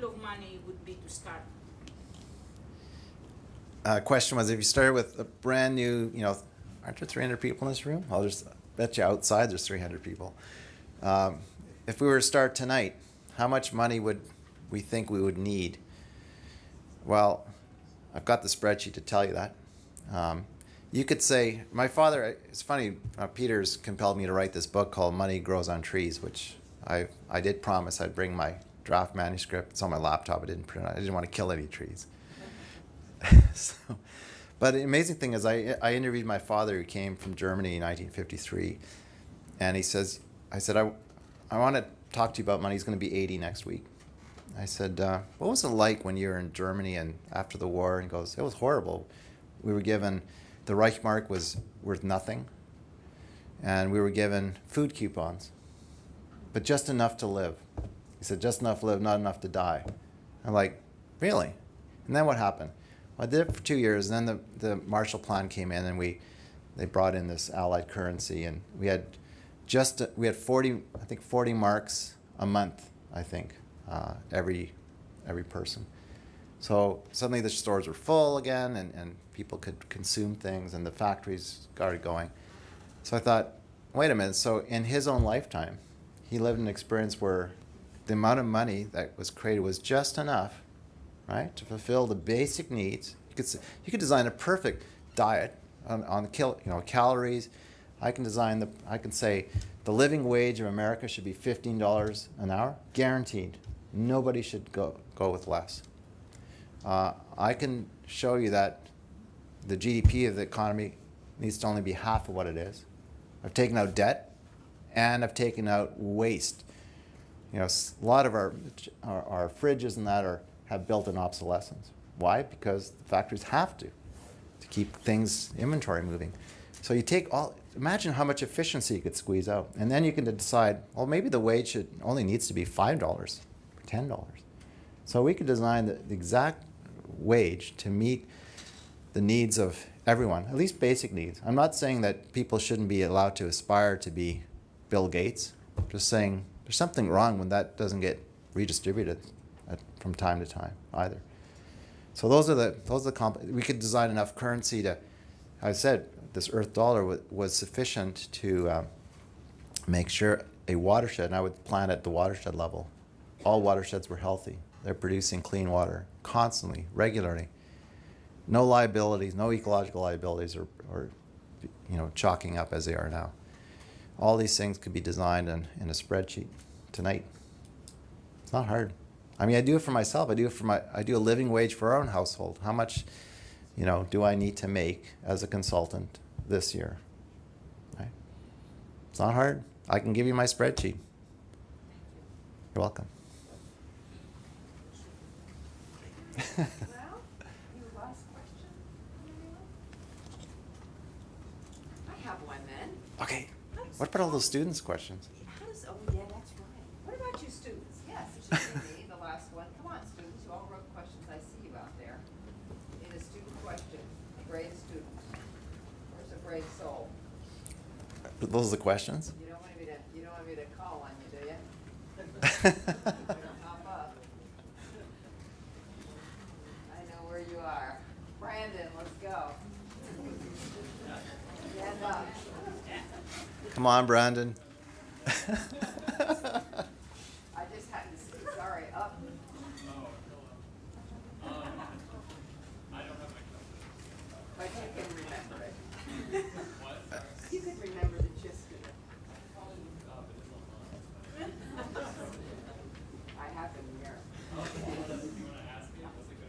pool of money would be to start? Question was, if you started with a brand new, aren't there 300 people in this room? I'll just bet you outside there's 300 people. If we were to start tonight, how much money would we think we would need? Well, I've got the spreadsheet to tell you that. You could say, my father, it's funny, Peter's compelled me to write this book called Money Grows on Trees, which I did promise I'd bring my draft manuscript. It's on my laptop. I didn't print it. I didn't want to kill any trees. But the amazing thing is I interviewed my father, who came from Germany in 1953, and I said, I want to talk to you about money. He's going to be 80 next week. I said, what was it like when you were in Germany and after the war? And he goes, it was horrible. We were given, the Reichmark was worth nothing, and we were given food coupons, but just enough to live. He said, just enough to live, not enough to die. I'm like, really? And then what happened? Well, I did it for 2 years, and then the Marshall Plan came in, and they brought in this allied currency, and we had 40 marks a month, I think, every person. So suddenly the stores were full again, and people could consume things, and the factories started going. So I thought, wait a minute, so in his own lifetime, he lived an experience where the amount of money that was created was just enough, right, to fulfill the basic needs. You could design a perfect diet on calories. I can say the living wage of America should be $15 an hour, guaranteed. Nobody should go with less. I can show you that the GDP of the economy needs to only be half of what it is. I've taken out debt, and I've taken out waste. A lot of our fridges and that have built-in obsolescence. Why? Because the factories have to keep things, inventory moving. So you imagine how much efficiency you could squeeze out. And then you can decide, well, maybe the wage only needs to be $5 or $10. So we could design the exact wage to meet the needs of everyone, at least basic needs. I'm not saying that people shouldn't be allowed to aspire to be Bill Gates. I'm just saying there's something wrong when that doesn't get redistributed from time to time either. So those are the we could design enough currency to, I said, this Earth dollar was sufficient to make sure a watershed, and I would plan at the watershed level, all watersheds were healthy. They're producing clean water constantly, regularly. No liabilities, no ecological liabilities or chalking up as they are now. All these things could be designed in a spreadsheet tonight. It's not hard. I mean, I do it for myself. I do a living wage for our own household. How much, do I need to make as a consultant this year? Right? It's not hard. I can give you my spreadsheet. You're welcome. Well, your last question, anyone? I have one then. Okay. What about all those students' questions? Oh, yeah, that's right. What about you students? Yes, it should be me, the last one. Come on, students, you all wrote questions. I see you out there. In a student question, a brave student. Where's a brave soul? Those are the questions? You don't want me to call on you, do you? Hop up. I know where you are. Brandon, let's go. Stand up. Come on, Brandon. I just had to see. Sorry, up. I don't have my But you can remember it. What? You can remember the gist of it. I have them here.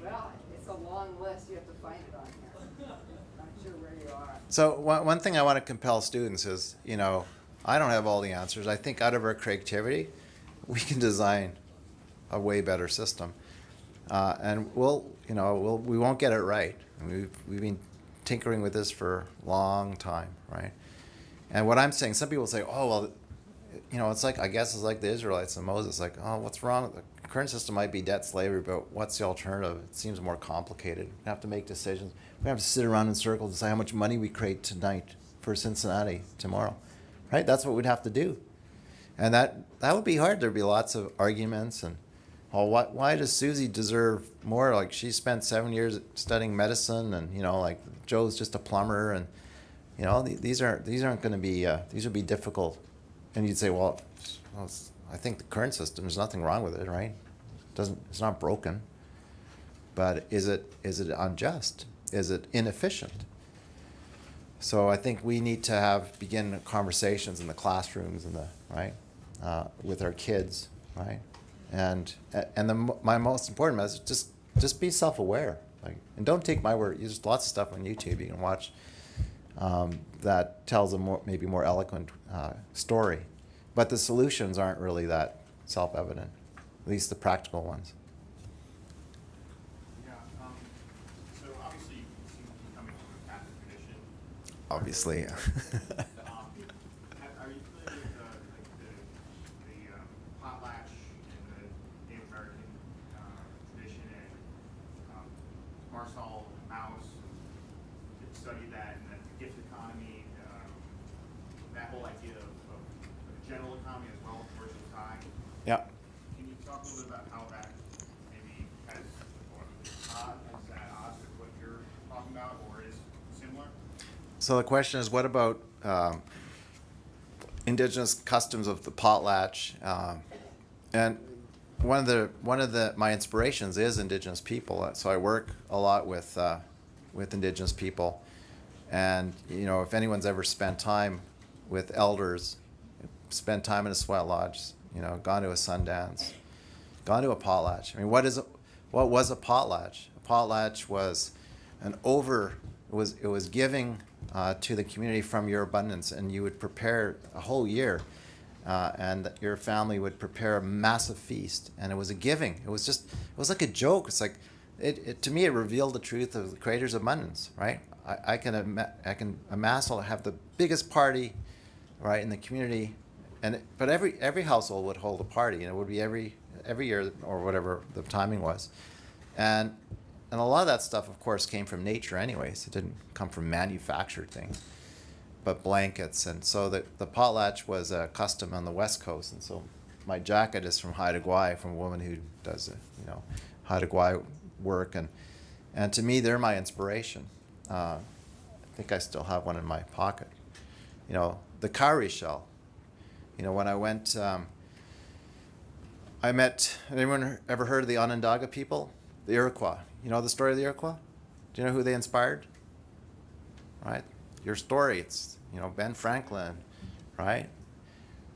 Well, it's a long list. You have to find it on here. Not sure where you are. So one thing I want to compel students is, I don't have all the answers. I think out of our creativity, we can design a way better system, and we won't get it right. We've been tinkering with this for a long time, right? And what I'm saying, some people say, oh well, it's like it's like the Israelites and Moses, like, oh, what's wrong? The current system might be debt slavery, but what's the alternative? It seems more complicated. We have to make decisions. We have to sit around in circles and decide how much money we create tonight for Cincinnati tomorrow. Right? That's what we'd have to do. And that would be hard. There'd be lots of arguments and well, why does Susie deserve more? Like, she spent 7 years studying medicine, and like Joe's just a plumber, and these aren't going to be these would be difficult. And you'd say, well, I think the current system, there's nothing wrong with it, right? It's not broken. But is it unjust? Is it inefficient? So I think we need to begin conversations in the classrooms and with our kids, right? And my most important message, just be self-aware, and don't take my word. There's lots of stuff on YouTube you can watch that tells a maybe more eloquent story, but the solutions aren't really that self-evident, at least the practical ones. Yeah. So obviously you seem to be coming from a Catholic tradition. Obviously. Are you familiar with the potlatch and the Native American tradition, and Marcel Mauss studied that, and the gift economy, that whole idea of a general economy as well, commercial tie? Yeah. Can you talk a little bit about how that maybe is at odds with what you're talking about, or is similar? So the question is, what about indigenous customs of the potlatch? And one of my inspirations is indigenous people. So I work a lot with indigenous people, and if anyone's ever spent time with elders, spent time in a sweat lodge, gone to a Sundance, gone to a potlatch. I mean, what was a potlatch? A potlatch was it was giving to the community from your abundance, and you would prepare a whole year, and your family would prepare a massive feast, and it was a giving. It was like a joke. It's like to me, it revealed the truth of the Creator's abundance, right? I can amass, I'll have the biggest party, right, in the community, but every household would hold a party, and it would be every year or whatever the timing was, and a lot of that stuff, of course, came from nature anyways. It didn't come from manufactured things, but blankets. And so the potlatch was a custom on the West Coast. And so my jacket is from Haida Gwaii, from a woman who does Haida Gwaii work. And to me, they're my inspiration. I think I still have one in my pocket. The cowrie shell. When I went, I met, anyone ever heard of the Onondaga people? The Iroquois. You know the story of the Iroquois? Do you know who they inspired? Right? Your story, it's, Ben Franklin, right?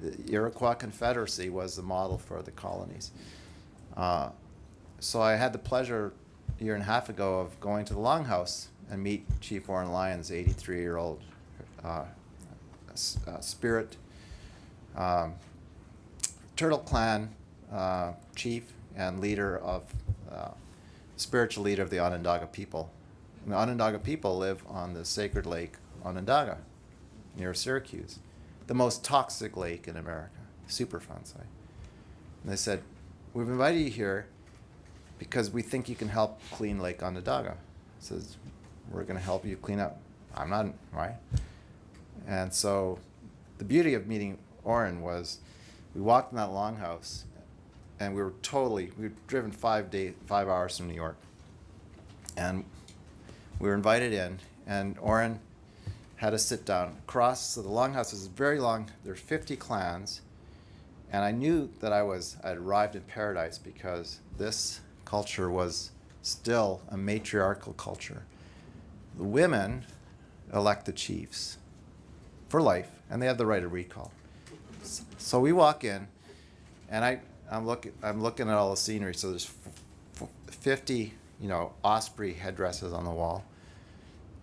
The Iroquois Confederacy was the model for the colonies. So I had the pleasure a year and a half ago of going to the Longhouse and meet Chief Warren Lyons, 83-year-old spirit, Turtle Clan chief and leader of spiritual leader of the Onondaga people. And the Onondaga people live on the sacred lake Onondaga, near Syracuse, the most toxic lake in America, Superfund site. And they said, we've invited you here because we think you can help clean Lake Onondaga. Says, we're going to help you clean up. I'm not, right? And so the beauty of meeting Orrin was we walked in that longhouse, and we'd driven 5 hours from New York. And we were invited in, and Orrin had us sit down across. So the longhouse is very long. There's 50 clans. And I knew that I'd arrived in paradise, because this culture was still a matriarchal culture. The women elect the chiefs for life, and they have the right of recall. So we walk in, and I'm looking at all the scenery. So there's 50, osprey headdresses on the wall.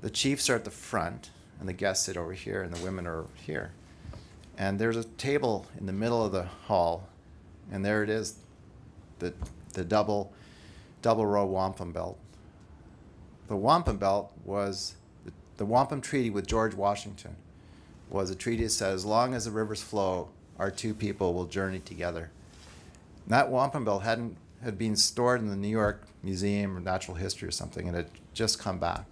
The chiefs are at the front, and the guests sit over here, and the women are over here. And there's a table in the middle of the hall, and there it is, the double row wampum belt. The wampum belt was the wampum treaty with George Washington. Was a treaty that said, as long as the rivers flow, our two people will journey together. And that wampum belt had been stored in the New York Museum of Natural History or something, and it had just come back.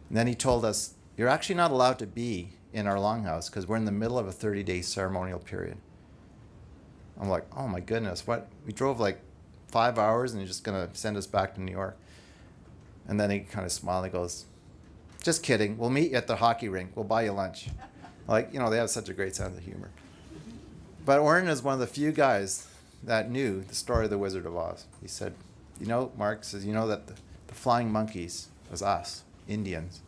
And then he told us, you're actually not allowed to be in our longhouse because we're in the middle of a 30-day ceremonial period. I'm like, oh my goodness, what? We drove like 5 hours and you're just going to send us back to New York. And then he kind of smiled and goes, just kidding. We'll meet you at the hockey rink. We'll buy you lunch. Like, they have such a great sense of humor. But Orrin is one of the few guys that knew the story of the Wizard of Oz. He said, Mark says, that the flying monkeys was us, Indians.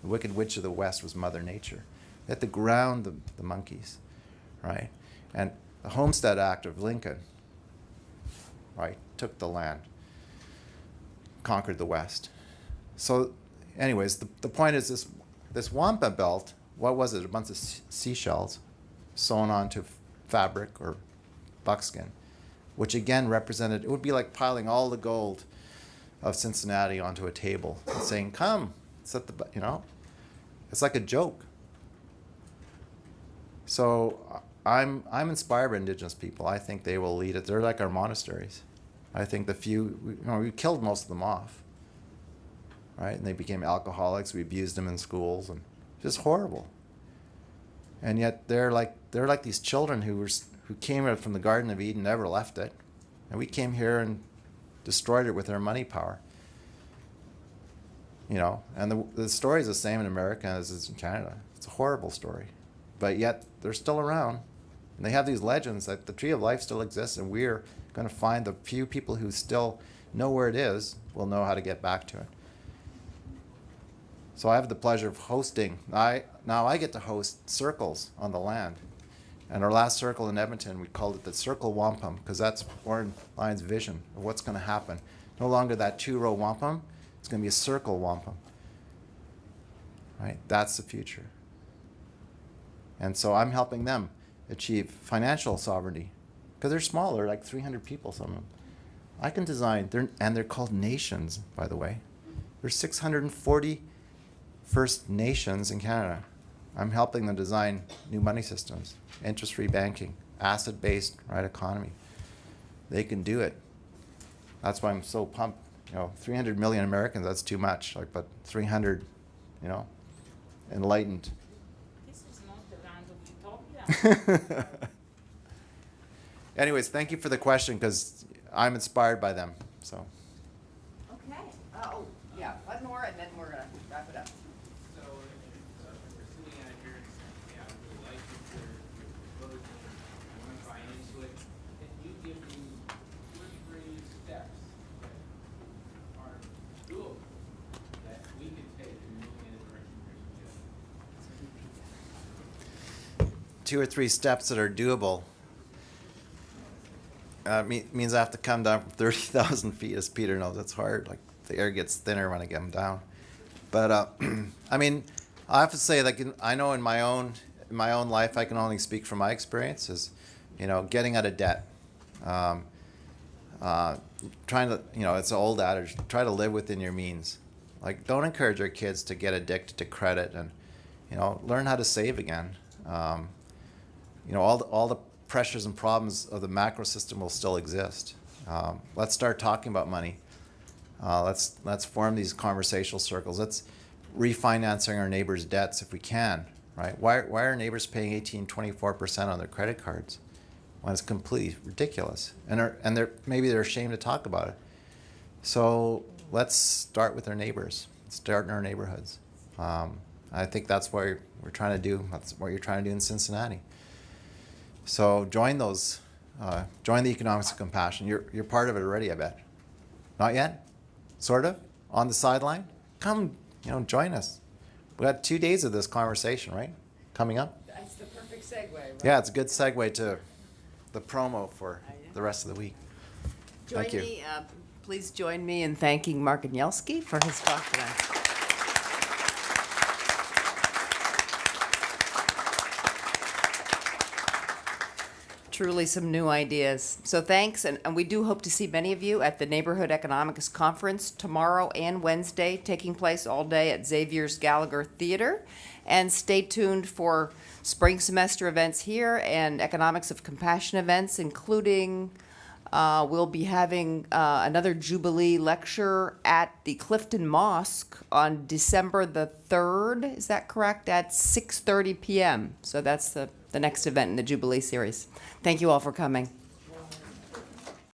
The Wicked Witch of the West was Mother Nature. They had to ground the monkeys, right? And the Homestead Act of Lincoln, right, took the land, conquered the West. So anyways, the point is this wampa belt, what was it? A bunch of seashells sewn onto fabric or buckskin, which again represented, it would be like piling all the gold of Cincinnati onto a table and saying, come, it's at the, it's like a joke. So I'm inspired by Indigenous people. I think they will lead it. They're like our monasteries. I think the few, we killed most of them off, right? And they became alcoholics. We abused them in schools, and just horrible. And yet they're like these children who came out from the Garden of Eden, never left it, and we came here and destroyed it with our money power. And the story is the same in America as it is in Canada. It's a horrible story, but yet they're still around, and they have these legends that the Tree of Life still exists, and we're going to find the few people who still know where it is will know how to get back to it. So I have the pleasure of hosting. Now I get to host circles on the land. And our last circle in Edmonton, we called it the Circle Wampum, because that's Orrin Lyon's vision of what's going to happen. No longer that 2-row wampum, it's going to be a circle wampum. Right? That's the future. And so I'm helping them achieve financial sovereignty, because they're small. They're like 300 people, some of them. I can design, and they're called nations, by the way. There's 640 First Nations in Canada. I'm helping them design new money systems, interest-free banking, asset-based economy. They can do it. That's why I'm so pumped. 300 million Americans, that's too much. But 300, enlightened. This is not the land of utopia. Anyways, thank you for the question, because I'm inspired by them. So. Okay. Oh, yeah, one more, and then we're going to wrap it up. So, we're sitting out here and saying, yeah, I really like your proposal. I want to buy into it. Can you give me 2 or 3 steps that are doable that we can take in moving in the direction you're suggesting? 2 or 3 steps that are doable. Means I have to come down from 30,000 feet, as Peter knows. It's hard. The air gets thinner when I get them down. But I have to say, I know in my own life, I can only speak from my experiences. Getting out of debt, trying to, it's an old adage, try to live within your means. Don't encourage your kids to get addicted to credit, and learn how to save again. All the pressures and problems of the macro system will still exist. Let's start talking about money. Let's form these conversational circles. Let's refinancing our neighbors' debts if we can, right? Why are neighbors paying 18-24% on their credit cards when it's completely ridiculous? And maybe they're ashamed to talk about it. So let's start with our neighbors. Start in our neighborhoods. I think that's what we're trying to do. That's what you're trying to do in Cincinnati. So join those. Join the economics of compassion. You're part of it already, I bet. Not yet? Sort of? On the sideline? Come, join us. We got 2 days of this conversation, right? Coming up? That's the perfect segue, right? Yeah, it's a good segue to the promo for the rest of the week. Thank you. Please join me in thanking Mark Anielski for his talk tonight. Truly some new ideas. So thanks, and we do hope to see many of you at the Neighborhood Economics Conference tomorrow and Wednesday, taking place all day at Xavier's Gallagher Theater. And stay tuned for spring semester events here and Economics of Compassion events, including we'll be having another Jubilee lecture at the Clifton Mosque on December the 3rd. Is that correct? At 6:30 p.m. So that's the next event in the Jubilee series. Thank you all for coming.